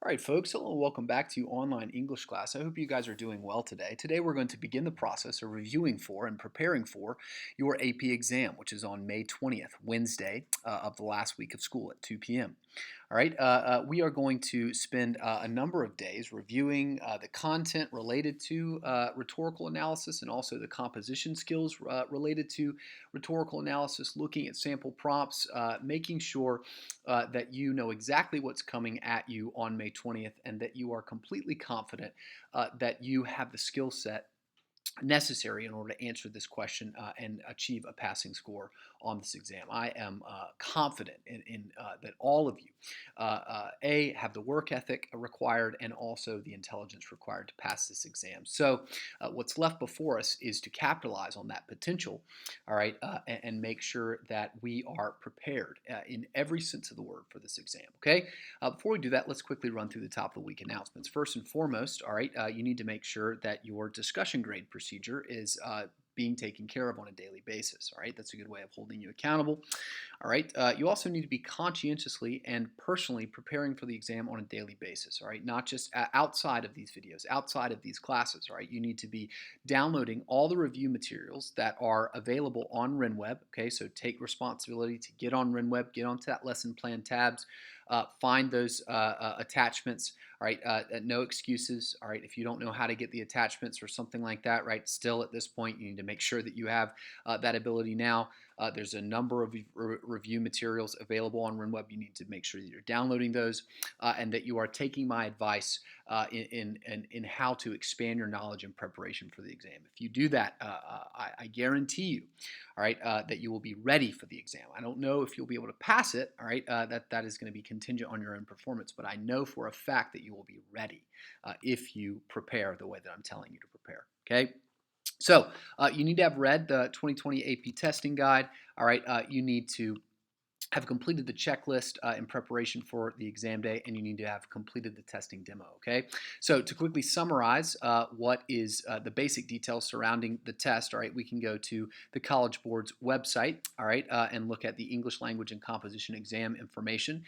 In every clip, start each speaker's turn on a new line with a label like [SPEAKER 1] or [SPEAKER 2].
[SPEAKER 1] All right, folks, hello and welcome back to online English class. I hope you guys are doing well today. Today we're going to begin the process of reviewing for and preparing for your AP exam, which is on May 20th, Wednesday of the last week of school at 2 p.m. All right, we are going to spend a number of days reviewing the content related to rhetorical analysis and also the composition skills related to rhetorical analysis, looking at sample prompts, making sure that you know exactly what's coming at you on May 20th and that you are completely confident that you have the skill set necessary in order to answer this question and achieve a passing score on this exam. I am confident in that all of you have the work ethic required and also the intelligence required to pass this exam. So what's left before us is to capitalize on that potential, all right, and make sure that we are prepared in every sense of the word for this exam. Okay. Before we do that, let's quickly run through the top of the week announcements. First and foremost, all right, you need to make sure that your discussion grade procedure is being taken care of on a daily basis. All right, that's a good way of holding you accountable. All right, you also need to be conscientiously and personally preparing for the exam on a daily basis. All right, not just outside of these videos, outside of these classes. All right, you need to be downloading all the review materials that are available on RenWeb. Okay, so take responsibility to get on RenWeb, get onto that lesson plan tabs. Find those attachments. All right, no excuses. All right, if you don't know how to get the attachments or something like that, right, still at this point, you need to make sure that you have that ability now. There's a number of review materials available on RenWeb. You need to make sure that you're downloading those and that you are taking my advice in how to expand your knowledge in preparation for the exam. If you do that, I guarantee you, all right, that you will be ready for the exam. I don't know if you'll be able to pass it, all right, that is going to be contingent on your own performance, but I know for a fact that you will be ready if you prepare the way that I'm telling you to prepare, okay? So you need to have read the 2020 AP testing guide. All right, you need to have completed the checklist in preparation for the exam day, and you need to have completed the testing demo, okay? So to quickly summarize what is the basic details surrounding the test, all right, we can go to the College Board's website, all right, and look at the English language and composition exam information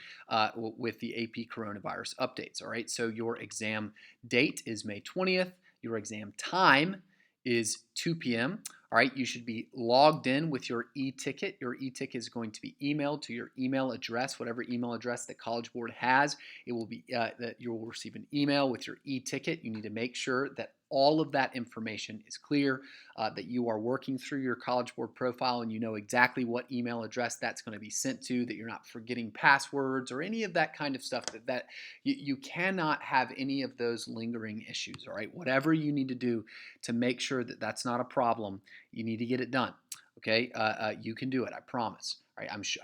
[SPEAKER 1] with the AP coronavirus updates, all right? So your exam date is May 20th. Your exam time is 2 p.m. All right, you should be logged in with your e-ticket. Your e-ticket is going to be emailed to your email address, whatever email address the College Board has. It will be that you will receive an email with your e-ticket. You need to make sure that all of that information is clear, that you are working through your College Board profile and you know exactly what email address that's going to be sent to, that you're not forgetting passwords or any of that kind of stuff, that you cannot have any of those lingering issues, all right? Whatever you need to do to make sure that that's not a problem, you need to get it done. Okay, you can do it. I promise. All right, I'm sure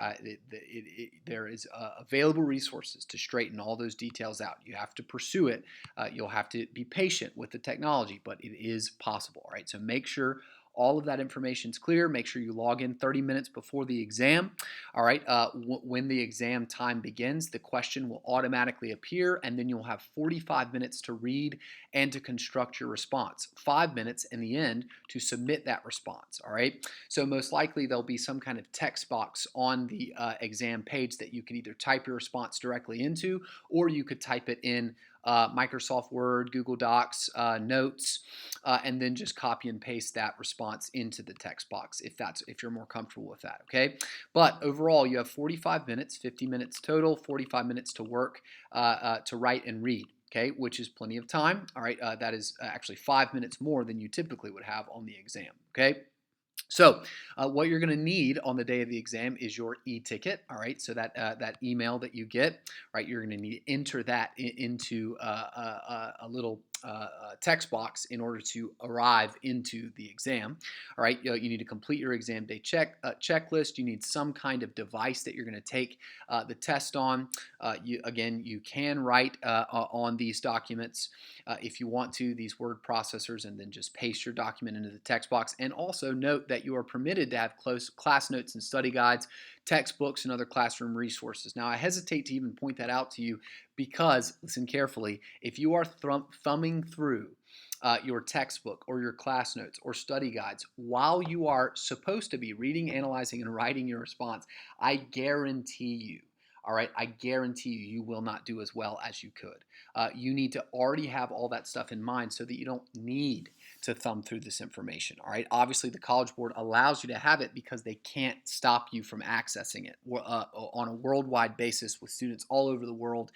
[SPEAKER 1] there is available resources to straighten all those details out. You have to pursue it. You'll have to be patient with the technology, but it is possible. All right, so make sure all of that information is clear. Make sure you log in 30 minutes before the exam. All right, when the exam time begins, the question will automatically appear, and then you'll have 45 minutes to read and to construct your response. 5 minutes in the end to submit that response. All right, so most likely there'll be some kind of text box on the exam page that you can either type your response directly into, or you could type it in Microsoft Word, Google Docs, Notes, and then just copy and paste that response into the text box if you're more comfortable with that. Okay, but overall you have 45 minutes, 50 minutes total, 45 minutes to work to write and read. Okay, which is plenty of time. All right, that is actually 5 minutes more than you typically would have on the exam. Okay. So what you're going to need on the day of the exam is your e-ticket. All right, so that email that you get, right, you're going to need to enter that into a little text box in order to arrive into the exam. All right, you need to complete your exam day checklist. You need some kind of device that you're going to take the test on. You can write on these documents if you want to, these word processors, and then just paste your document into the text box. And also note that you are permitted to have close class notes and study guides, textbooks, and other classroom resources. Now, I hesitate to even point that out to you because, listen carefully, if you are thumbing through your textbook or your class notes or study guides while you are supposed to be reading, analyzing, and writing your response, I guarantee you, all right, I guarantee you, you will not do as well as you could. You need to already have all that stuff in mind so that you don't need to thumb through this information. All right. Obviously, the College Board allows you to have it because they can't stop you from accessing it on a worldwide basis with students all over the world.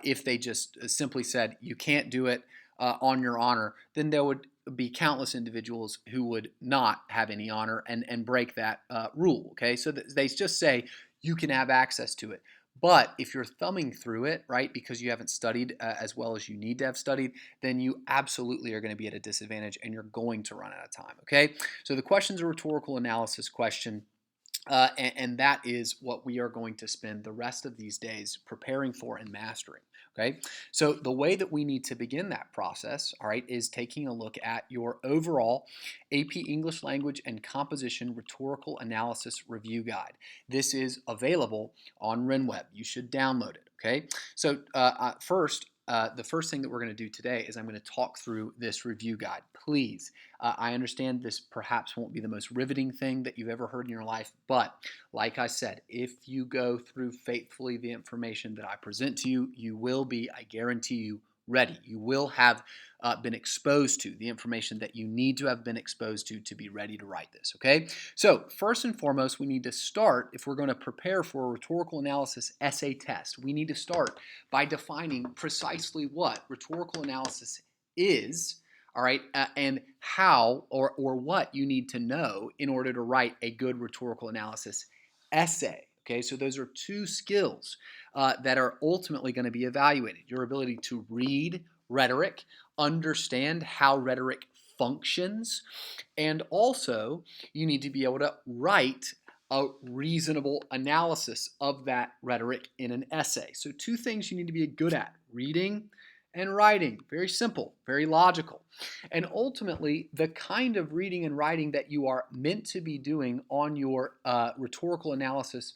[SPEAKER 1] If they just simply said you can't do it on your honor, then there would be countless individuals who would not have any honor and break that rule. Okay. So they just say you can have access to it. But if you're thumbing through it, right, because you haven't studied as well as you need to have studied, then you absolutely are going to be at a disadvantage and you're going to run out of time, okay? So the question's a rhetorical analysis question. And that is what we are going to spend the rest of these days preparing for and mastering. Okay, so the way that we need to begin that process, all right, is taking a look at your overall AP English Language and Composition Rhetorical Analysis Review Guide. This is available on RenWeb. You should download it. Okay, so the first thing that we're going to do today is I'm going to talk through this review guide. Please, I understand this perhaps won't be the most riveting thing that you've ever heard in your life, but like I said, if you go through faithfully the information that I present to you, you will be, I guarantee you, ready. You will have been exposed to the information that you need to have been exposed to be ready to write this, okay? So first and foremost, we need to start, if we're going to prepare for a rhetorical analysis essay test, we need to start by defining precisely what rhetorical analysis is, all right, and how or what you need to know in order to write a good rhetorical analysis essay. Okay, so those are two skills that are ultimately going to be evaluated. Your ability to read rhetoric, understand how rhetoric functions, and also you need to be able to write a reasonable analysis of that rhetoric in an essay. So two things you need to be good at: reading and writing. Very simple, very logical. And ultimately, the kind of reading and writing that you are meant to be doing on your rhetorical analysis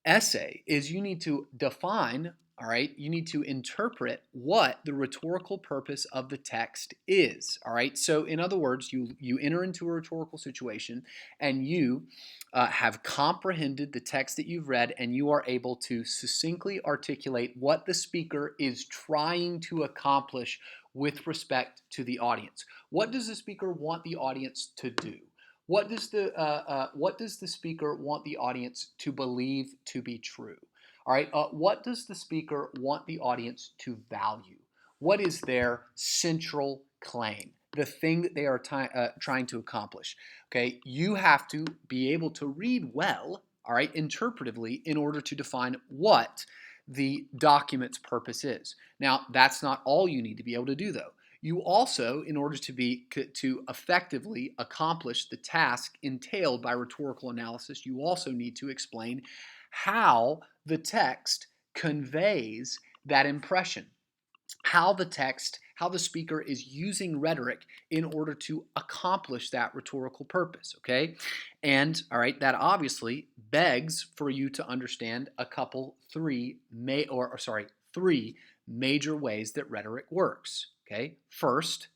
[SPEAKER 1] essay is you need to define, all right, you need to interpret what the rhetorical purpose of the text is, all right? So in other words, you enter into a rhetorical situation and you have comprehended the text that you've read and you are able to succinctly articulate what the speaker is trying to accomplish with respect to the audience. What does the speaker want the audience to do? What does the speaker want the audience to believe to be true? All right. What does the speaker want the audience to value? What is their central claim? The thing that they are trying to accomplish. Okay. You have to be able to read well, all right, interpretively, in order to define what the document's purpose is. Now, that's not all you need to be able to do, though. You also, in order to effectively accomplish the task entailed by rhetorical analysis, you also need to explain how the text conveys that impression, how the speaker is using rhetoric in order to accomplish that rhetorical purpose, okay? And all right, that obviously begs for you to understand three major ways that rhetoric works. Okay, first,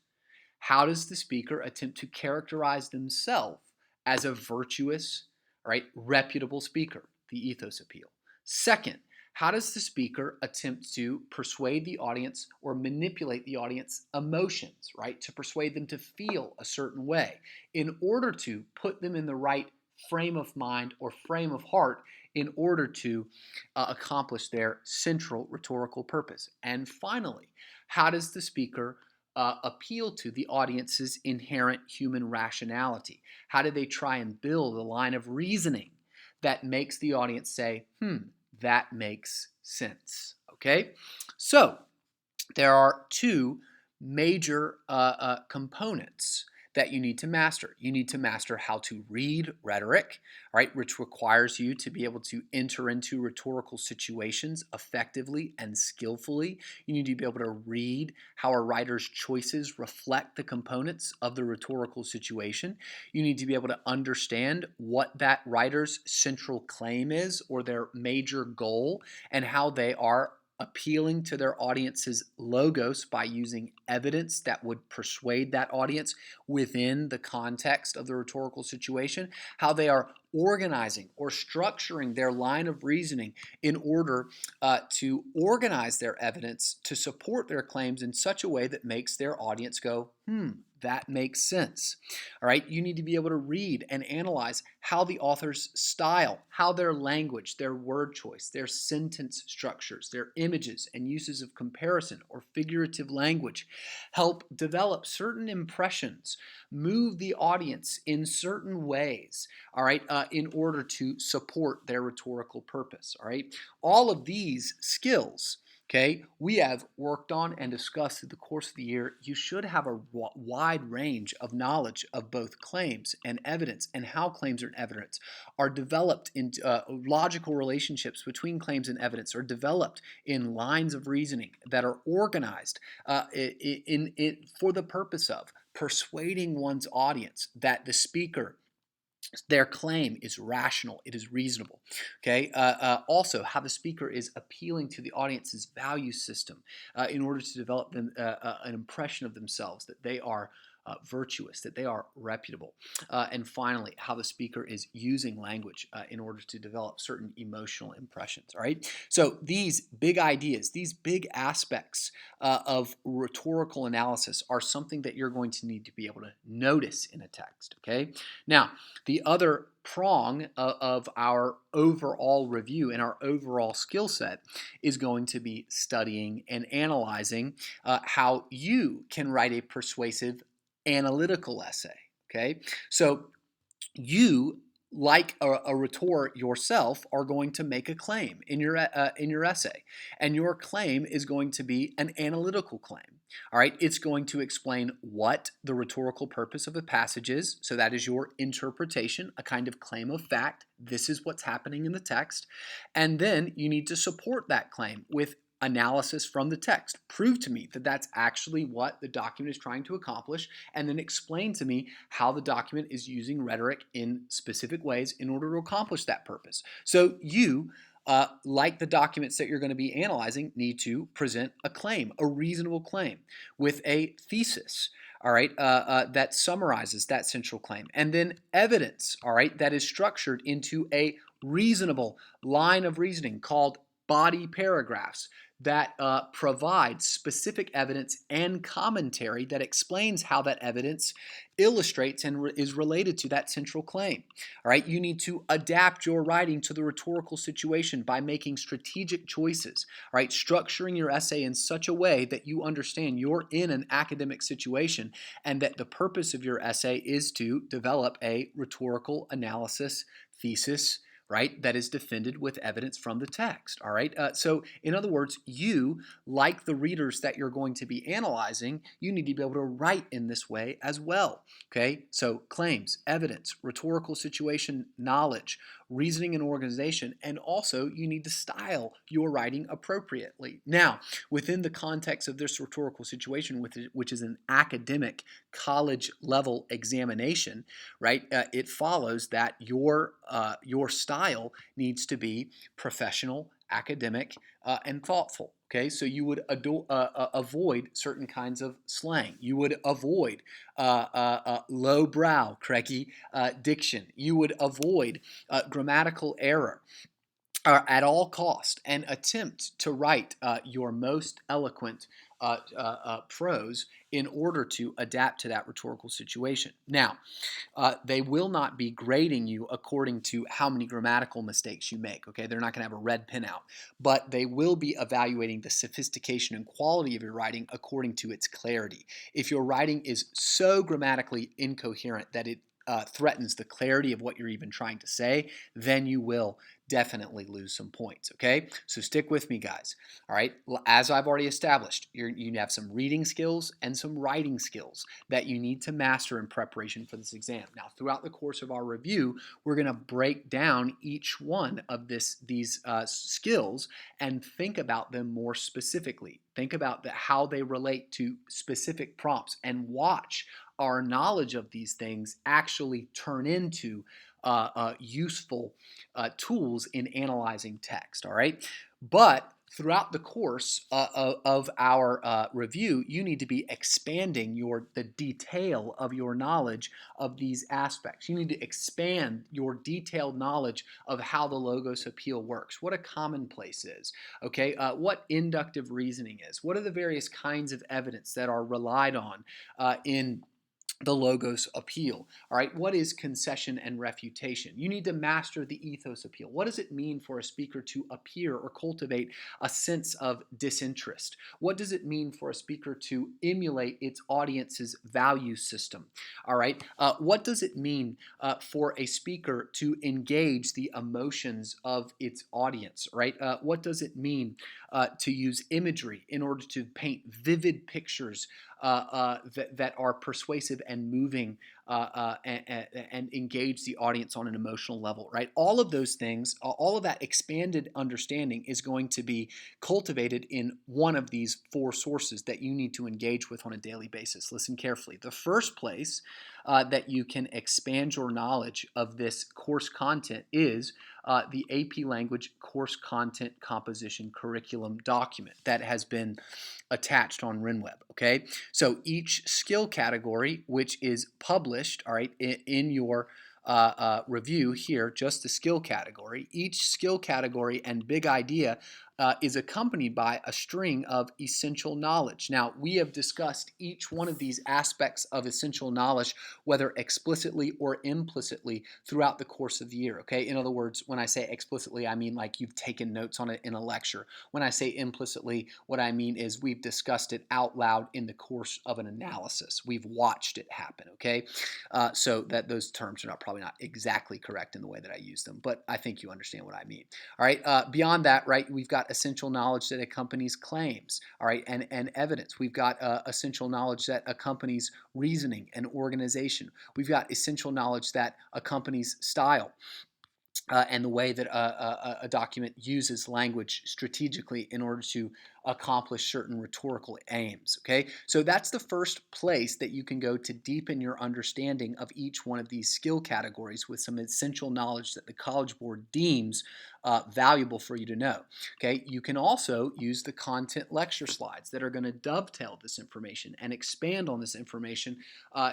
[SPEAKER 1] how does the speaker attempt to characterize themselves as a virtuous, right, reputable speaker, the ethos appeal? Second, how does the speaker attempt to persuade the audience or manipulate the audience emotions, right, to persuade them to feel a certain way in order to put them in the right frame of mind or frame of heart in order to accomplish their central rhetorical purpose? And finally, how does the speaker appeal to the audience's inherent human rationality? How do they try and build a line of reasoning that makes the audience say, that makes sense? Okay, so there are two major components that you need to master. You need to master how to read rhetoric, right, which requires you to be able to enter into rhetorical situations effectively and skillfully. You need to be able to read how a writer's choices reflect the components of the rhetorical situation. You need to be able to understand what that writer's central claim is or their major goal and how they are appealing to their audience's logos by using evidence that would persuade that audience within the context of the rhetorical situation, how they are organizing or structuring their line of reasoning in order to organize their evidence to support their claims in such a way that makes their audience go, that makes sense. All right, you need to be able to read and analyze how the author's style, how their language, their word choice, their sentence structures, their images and uses of comparison or figurative language help develop certain impressions, move the audience in certain ways, all right, in order to support their rhetorical purpose, all right? All of these skills, okay, we have worked on and discussed through the course of the year. You should have a wide range of knowledge of both claims and evidence and how claims and evidence are developed into logical relationships between claims and evidence are developed in lines of reasoning that are organized for the purpose of persuading one's audience that the speaker, their claim is rational, it is reasonable. Okay. Also, how the speaker is appealing to the audience's value system in order to develop them an impression of themselves that they are virtuous, that they are reputable. And finally, how the speaker is using language in order to develop certain emotional impressions. All right. So these big ideas, these big aspects of rhetorical analysis are something that you're going to need to be able to notice in a text. Okay. Now, the other prong of our overall review and our overall skill set is going to be studying and analyzing how you can write a persuasive analytical essay. Okay, so you, like a rhetor yourself, are going to make a claim in your essay, and your claim is going to be an analytical claim. All right, it's going to explain what the rhetorical purpose of a passage is. So that is your interpretation, a kind of claim of fact. This is what's happening in the text, and then you need to support that claim with analysis from the text. Prove to me that that's actually what the document is trying to accomplish, and then explain to me how the document is using rhetoric in specific ways in order to accomplish that purpose. So you, like the documents that you're going to be analyzing, need to present a claim, a reasonable claim, with a thesis, all right, that summarizes that central claim, and then evidence, all right, that is structured into a reasonable line of reasoning called body paragraphs that provide specific evidence and commentary that explains how that evidence illustrates and is related to that central claim. All right, you need to adapt your writing to the rhetorical situation by making strategic choices. All right, structuring your essay in such a way that you understand you're in an academic situation and that the purpose of your essay is to develop a rhetorical analysis thesis, right, that is defended with evidence from the text. All right. So, in other words, you, like the readers that you're going to be analyzing, you need to be able to write in this way as well. Okay. So, claims, evidence, rhetorical situation, knowledge, reasoning and organization, and also you need to style your writing appropriately. Now, within the context of this rhetorical situation, which is an academic college level examination, right? It follows that your style needs to be professional, academic, and thoughtful. Okay, so you would avoid certain kinds of slang. You would avoid lowbrow, Cracky diction. You would avoid grammatical error at all cost, and attempt to write your most eloquent prose in order to adapt to that rhetorical situation. Now, they will not be grading you according to how many grammatical mistakes you make. Okay, they're not going to have a red pin out, but they will be evaluating the sophistication and quality of your writing according to its clarity. If your writing is so grammatically incoherent that it threatens the clarity of what you're even trying to say, then you will definitely lose some points. Okay, so stick with me, guys. All right, as I've already established, you have some reading skills and some writing skills that you need to master in preparation for this exam. Now, throughout the course of our review, we're going to break down each one of these skills and think about them more specifically. Think about how they relate to specific prompts, and watch our knowledge of these things actually turn into useful tools in analyzing text. All right, but throughout the course of our review, you need to be expanding the detail of your knowledge of these aspects. You need to expand your detailed knowledge of how the Logos Appeal works, what a commonplace is, okay, what inductive reasoning is, what are the various kinds of evidence that are relied on in the Logos Appeal. All right, what is concession and refutation? You need to master the ethos appeal. What does it mean for a speaker to appear or cultivate a sense of disinterest? What does it mean for a speaker to emulate its audience's value system? All right, what does it mean for a speaker to engage the emotions of its audience? Right, what does it mean to use imagery in order to paint vivid pictures that are persuasive and moving and engage the audience on an emotional level, right? All of those things, all of that expanded understanding is going to be cultivated in one of these four sources that you need to engage with on a daily basis. Listen carefully. The first place that you can expand your knowledge of this course content is the AP Language Course Content Composition Curriculum document that has been attached on RenWeb, okay? So each skill category, which is published, all right, in your review here, just the skill category, each skill category and big idea is accompanied by a string of essential knowledge. Now, we have discussed each one of these aspects of essential knowledge, whether explicitly or implicitly, throughout the course of the year, okay? In other words, when I say explicitly, I mean like you've taken notes on it in a lecture. When I say implicitly, what I mean is we've discussed it out loud in the course of an analysis. We've watched it happen, okay? So that those terms are probably not exactly correct in the way that I use them, but I think you understand what I mean. All right, beyond that, right, we've got essential knowledge that accompanies claims, all right, and evidence. We've got essential knowledge that accompanies reasoning and organization. We've got essential knowledge that accompanies style. And the way that a document uses language strategically in order to accomplish certain rhetorical aims. Okay, so that's the first place that you can go to deepen your understanding of each one of these skill categories with some essential knowledge that the College Board deems valuable for you to know. Okay, you can also use the content lecture slides that are going to dovetail this information and expand on this information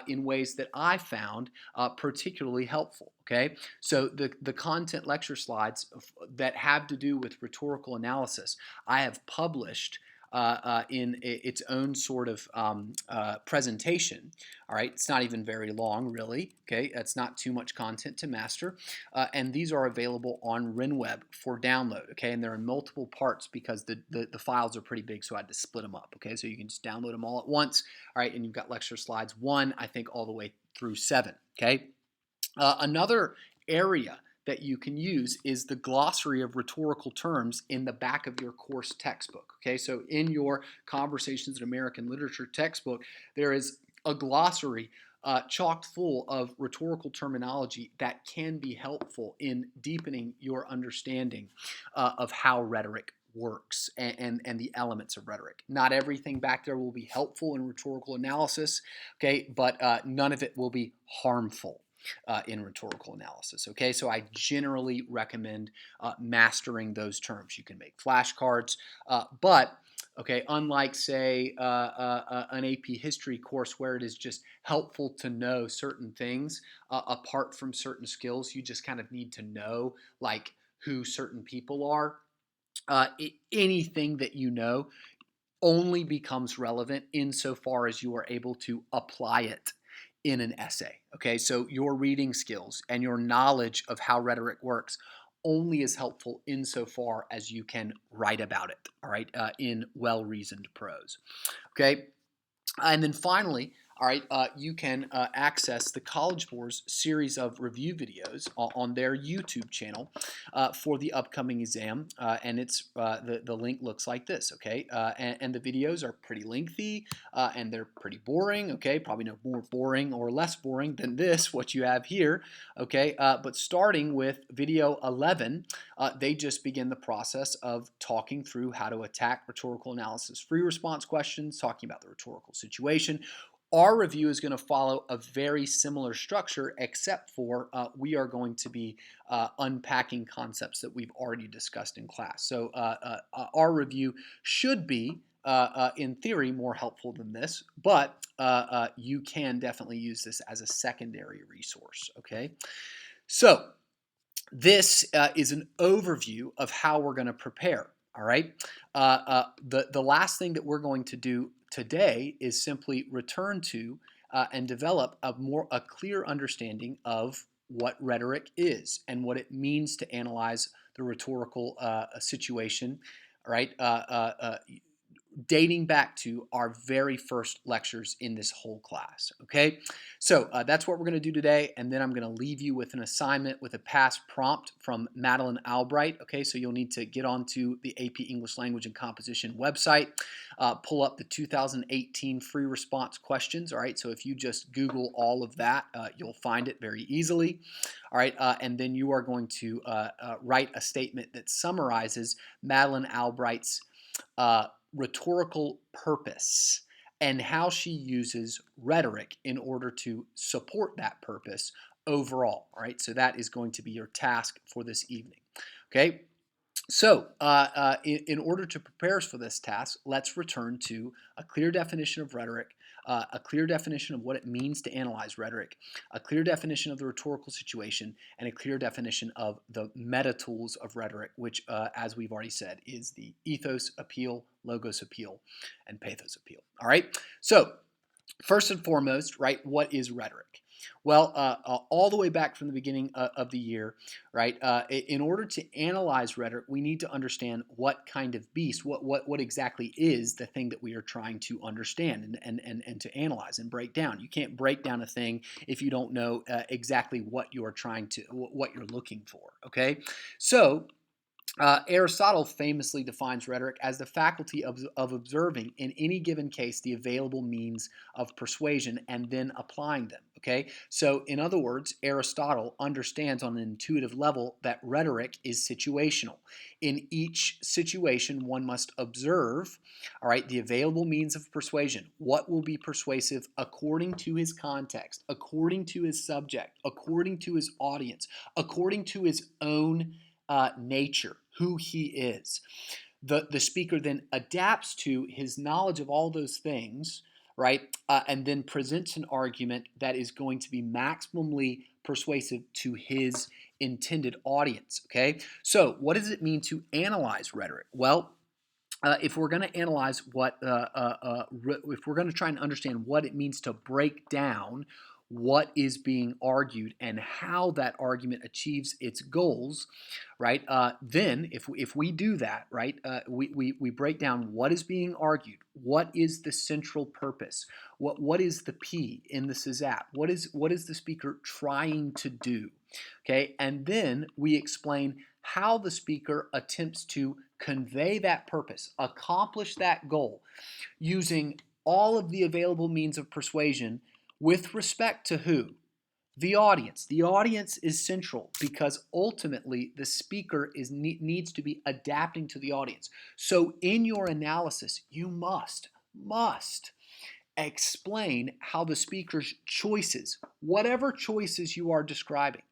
[SPEAKER 1] in ways that I found particularly helpful. Okay, so the content lecture slides that have to do with rhetorical analysis, I have published in its own sort of presentation. All right, it's not even very long, really. Okay, it's not too much content to master, and these are available on RenWeb for download. Okay, and they're in multiple parts because the files are pretty big, so I had to split them up. Okay, so you can just download them all at once. All right, and you've got lecture slides 1, I think, all the way through 7. Okay. Another area that you can use is the glossary of rhetorical terms in the back of your course textbook. Okay, so in your Conversations in American Literature textbook, there is a glossary chocked full of rhetorical terminology that can be helpful in deepening your understanding of how rhetoric works and the elements of rhetoric. Not everything back there will be helpful in rhetorical analysis, okay, but none of it will be harmful in rhetorical analysis. Okay, so I generally recommend mastering those terms. You can make flashcards, but okay, unlike say an AP history course where it is just helpful to know certain things apart from certain skills, you just kind of need to know like who certain people are. Anything that you know only becomes relevant insofar as you are able to apply it in an essay. Okay, so your reading skills and your knowledge of how rhetoric works only is helpful insofar as you can write about it, all right, in well-reasoned prose. Okay, and then finally, all right, you can access the College Board's series of review videos on their YouTube channel for the upcoming exam, and it's the link looks like this, okay? And the videos are pretty lengthy and they're pretty boring, okay? Probably no more boring or less boring than this, what you have here, okay? But starting with video 11, they just begin the process of talking through how to attack rhetorical analysis free response questions, talking about the rhetorical situation, Our review is going to follow a very similar structure, except for we are going to be unpacking concepts that we've already discussed in class. So our review should be, in theory, more helpful than this, but you can definitely use this as a secondary resource, okay? So this is an overview of how we're going to prepare. All right. The last thing that we're going to do today is simply return to and develop a clear understanding of what rhetoric is and what it means to analyze the rhetorical situation. All right. Dating back to our very first lectures in this whole class. Okay, so that's what we're going to do today, and then I'm going to leave you with an assignment with a past prompt from Madeline Albright. Okay, so you'll need to get onto the AP English Language and Composition website, pull up the 2018 free response questions. All right, so if you just Google all of that, you'll find it very easily. All right, and then you are going to write a statement that summarizes Madeline Albright's rhetorical purpose and how she uses rhetoric in order to support that purpose overall. All right, so that is going to be your task for this evening. Okay, so in order to prepare us for this task, let's return to a clear definition of rhetoric, a clear definition of what it means to analyze rhetoric, a clear definition of the rhetorical situation, and a clear definition of the meta tools of rhetoric, which, as we've already said, is the ethos appeal, logos appeal, and pathos appeal. All right, so first and foremost, right, what is rhetoric? Well, all the way back from the beginning of the year, right, in order to analyze rhetoric, we need to understand what kind of beast, what exactly is the thing that we are trying to understand and to analyze and break down. You can't break down a thing if you don't know exactly what you're what you're looking for, okay? So, Aristotle famously defines rhetoric as the faculty of observing in any given case the available means of persuasion and then applying them. Okay, so in other words, Aristotle understands on an intuitive level that rhetoric is situational. In each situation, one must observe, all right, the available means of persuasion. What will be persuasive according to his context, according to his subject, according to his audience, according to his own nature, who he is. The speaker then adapts to his knowledge of all those things, right? And then presents an argument that is going to be maximally persuasive to his intended audience, okay? So, what does it mean to analyze rhetoric? Well, if we're going to analyze if we're going to try and understand what it means to break down what is being argued and how that argument achieves its goals, right? Then, if we do that, right, we break down what is being argued, what is the central purpose, what is the P in the SIZAP, what is the speaker trying to do, okay, and then we explain how the speaker attempts to convey that purpose, accomplish that goal, using all of the available means of persuasion with respect to who? The audience. The audience is central because ultimately the speaker needs to be adapting to the audience. So in your analysis, you must explain how the speaker's choices, whatever choices you are describing,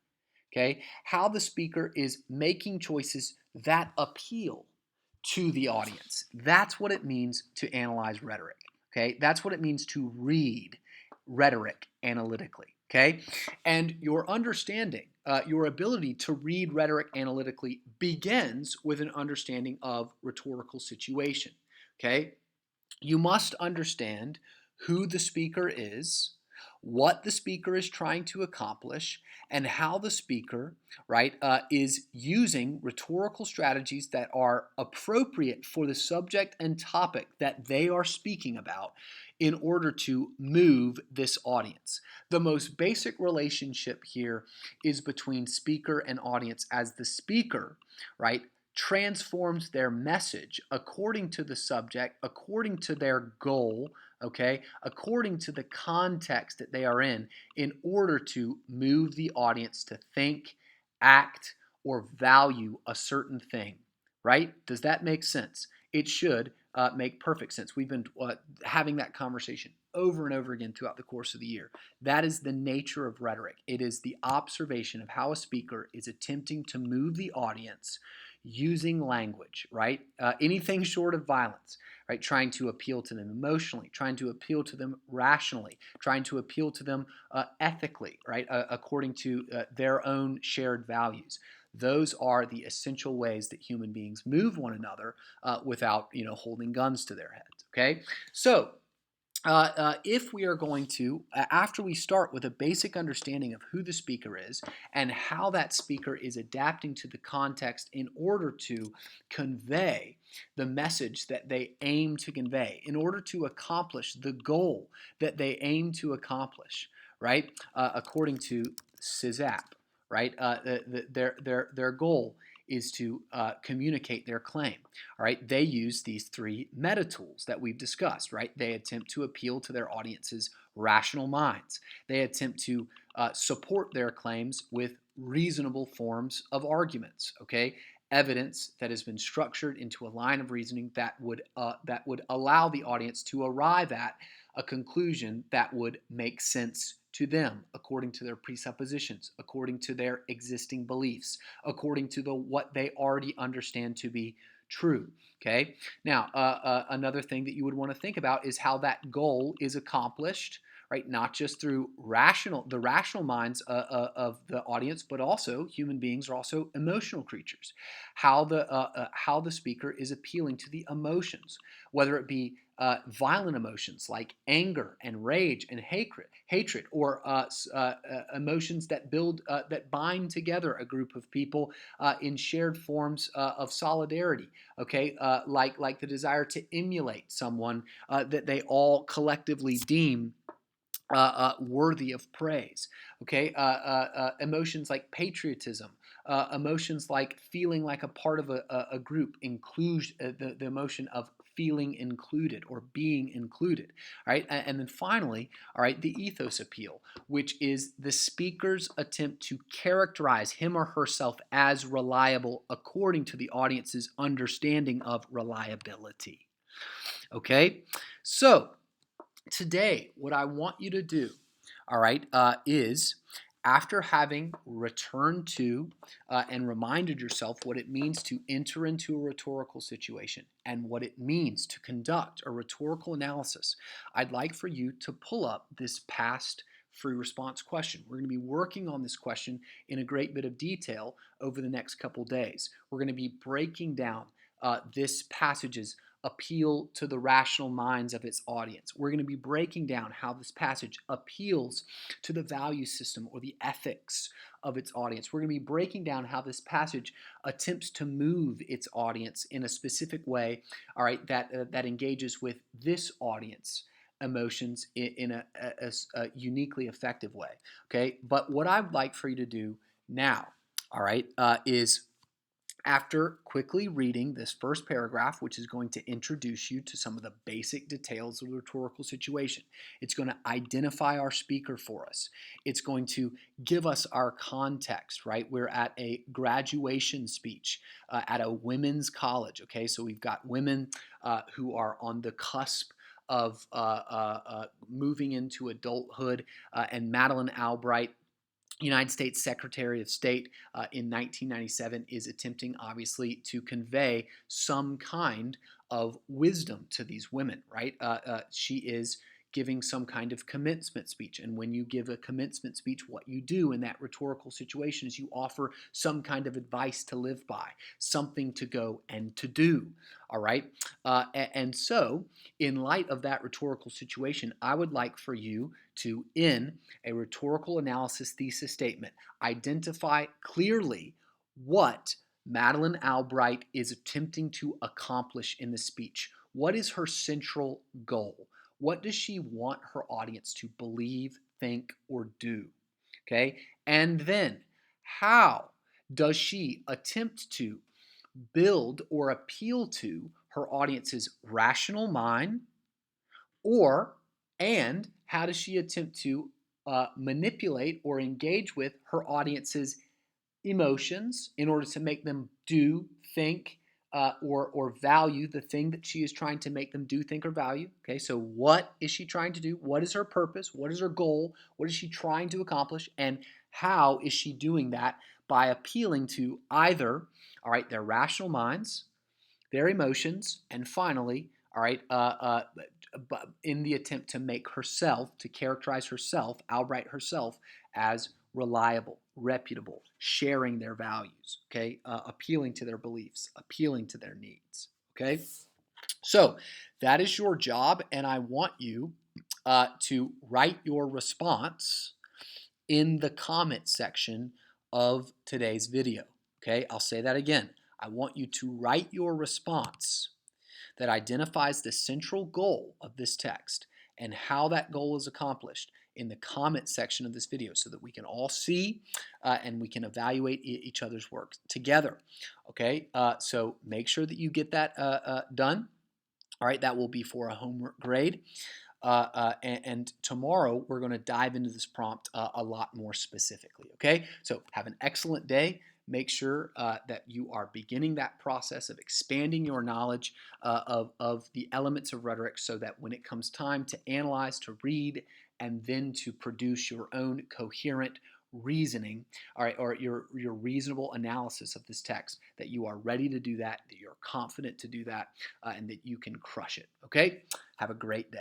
[SPEAKER 1] okay, how the speaker is making choices that appeal to the audience. That's what it means to analyze rhetoric. Okay, that's what it means to read rhetoric analytically. Okay, and your understanding, your ability to read rhetoric analytically begins with an understanding of rhetorical situation. Okay, you must understand who the speaker is, what the speaker is trying to accomplish, and how the speaker, right, is using rhetorical strategies that are appropriate for the subject and topic that they are speaking about in order to move this audience. The most basic relationship here is between speaker and audience, as the speaker, right, transforms their message according to the subject, according to their goal, okay, according to the context that they are in order to move the audience to think, act, or value a certain thing, right? Does that make sense? It should. make perfect sense. We've been having that conversation over and over again throughout the course of the year. That is the nature of rhetoric. It is the observation of how a speaker is attempting to move the audience using language, right? Anything short of violence, right? Trying to appeal to them emotionally, trying to appeal to them rationally, trying to appeal to them ethically, right? According to their own shared values. Those are the essential ways that human beings move one another without, holding guns to their heads. Okay, so if we are going to, after we start with a basic understanding of who the speaker is and how that speaker is adapting to the context in order to convey the message that they aim to convey, in order to accomplish the goal that they aim to accomplish, right? According to CISAP, right? Their goal is to communicate their claim. All right, they use these three meta tools that we've discussed, right? They attempt to appeal to their audience's rational minds. They attempt to support their claims with reasonable forms of arguments, okay? Evidence that has been structured into a line of reasoning that would allow the audience to arrive at a conclusion that would make sense to them according to their presuppositions, according to their existing beliefs, according to what they already understand to be true. Okay. Now, another thing that you would want to think about is how that goal is accomplished, right? Not just through the rational minds of the audience, but also human beings are also emotional creatures. How the speaker is appealing to the emotions, whether it be violent emotions like anger and rage and hatred, or emotions that bind together a group of people in shared forms of solidarity. Okay, like the desire to emulate someone that they all collectively deem worthy of praise. Okay, emotions like patriotism, emotions like feeling like a part of a group, include the emotion of feeling included or being included. All right, and then finally, all right, the ethos appeal, which is the speaker's attempt to characterize him or herself as reliable according to the audience's understanding of reliability. Okay, so today, what I want you to do, all right, is after having returned to and reminded yourself what it means to enter into a rhetorical situation and what it means to conduct a rhetorical analysis, I'd like for you to pull up this past free response question. We're going to be working on this question in a great bit of detail over the next couple days. We're going to be breaking down this passage's appeal to the rational minds of its audience. We're going to be breaking down how this passage appeals to the value system or the ethics of its audience. We're going to be breaking down how this passage attempts to move its audience in a specific way, all right, that engages with this audience emotions in a uniquely effective way. Okay, but what I'd like for you to do now, all right, is after quickly reading this first paragraph, which is going to introduce you to some of the basic details of the rhetorical situation, it's going to identify our speaker for us. It's going to give us our context, right? We're at a graduation speech at a women's college, okay? So we've got women who are on the cusp of moving into adulthood, and Madeleine Albright, United States Secretary of State in 1997, is attempting, obviously, to convey some kind of wisdom to these women, right? She is giving some kind of commencement speech. And when you give a commencement speech, what you do in that rhetorical situation is you offer some kind of advice to live by, something to go and to do, all right? And so, in light of that rhetorical situation, I would like for you to, in a rhetorical analysis thesis statement, identify clearly what Madeleine Albright is attempting to accomplish in the speech. What is her central goal? What does she want her audience to believe, think, or do? Okay? And then, how does she attempt to build or appeal to her audience's rational mind, and how does she attempt to manipulate or engage with her audience's emotions in order to make them do, think, or value the thing that she is trying to make them do, think, or value. Okay, so what is she trying to do? What is her purpose? What is her goal? What is she trying to accomplish? And how is she doing that? By appealing to either, all right, their rational minds, their emotions, and finally, all right, in the attempt to make herself, to characterize herself, outright herself, as reliable, reputable, sharing their values, okay, appealing to their beliefs, appealing to their needs, okay? So that is your job, and I want you to write your response in the comment section of today's video. Okay, I'll say that again. I want you to write your response that identifies the central goal of this text and how that goal is accomplished in the comment section of this video so that we can all see and we can evaluate each other's work together. Okay, so make sure that you get that done. All right, that will be for a homework grade. And tomorrow we're going to dive into this prompt a lot more specifically. Okay, so have an excellent day. Make sure that you are beginning that process of expanding your knowledge of the elements of rhetoric so that when it comes time to analyze, to read, and then to produce your own coherent reasoning, all right, or your reasonable analysis of this text, that you are ready to do that, that you're confident to do that, and that you can crush it. Okay, have a great day.